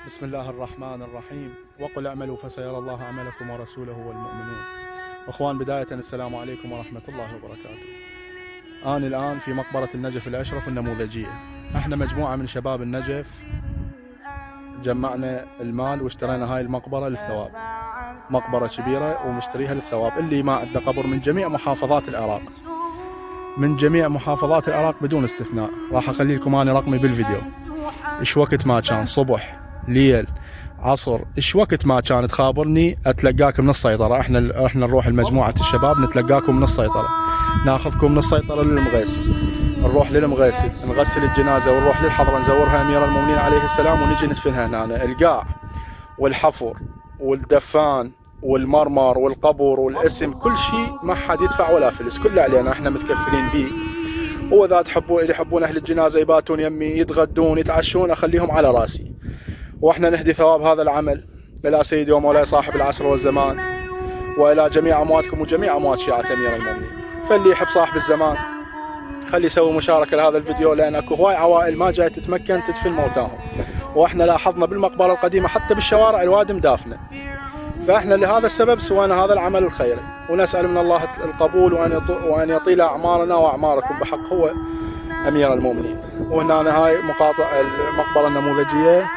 بسم الله الرحمن الرحيم. وقل اعملوا فسيرى الله عملكم ورسوله والمؤمنون. اخوان، بداية السلام عليكم ورحمة الله وبركاته. أنا الآن في مقبرة النجف الأشرف النموذجية. احنا مجموعة من شباب النجف جمعنا المال واشترينا هاي المقبرة للثواب. مقبرة كبيرة ومشتريها للثواب. اللي ما عنده قبر من جميع محافظات العراق، من جميع محافظات العراق بدون استثناء. راح اخلي لكم انا رقمي بالفيديو. ايش وقت ما كان، صبح، ليل، عصر، ايش وقت ما كان تخابرني اتلقاك من السيطرة. احنا نروح لمجموعة الشباب نتلقاكم من السيطرة، ناخذكم من السيطرة للمغيسي، نروح للمغيسي نغسل الجنازة ونروح للحضرة نزورها امير المؤمنين عليه السلام ونجي ندفنها هنا. القاع والحفر والدفان والمرمر والقبر والاسم، كل شيء ما حد يدفع ولا فلس، كله علينا، احنا متكفلين به. واذا تحبون اللي يحبون اهل الجنازه يباتون يمي، يتغدون يتعشون، اخليهم على راسي. واحنا نهدي ثواب هذا العمل الى سيدي ومولاي صاحب العصر والزمان، والى جميع امواتكم وجميع اموات شيعه امير المؤمنين. فاللي يحب صاحب الزمان خلي يسوي مشاركه لهذا الفيديو، لان اكو هواي عوائل ما جاي تتمكن تدفن موتاهم. واحنا لاحظنا بالمقبره القديمه حتى بالشوارع الوادم دافنه. فاحنا لهذا السبب سوينا هذا العمل الخيري، ونسأل من الله القبول وأن يطيل أعمارنا وأعماركم بحق هو أمير المؤمنين. وهنا هاي مقاطع المقبرة النموذجية،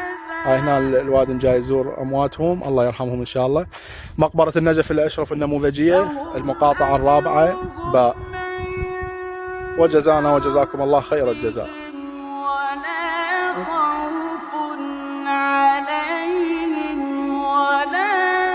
هاي هنا الوادم جاي يزور أمواتهم الله يرحمهم إن شاء الله. مقبرة النجف الأشرف النموذجية، المقاطعة الرابعة باء. وجزانا وجزاكم الله خير الجزاء.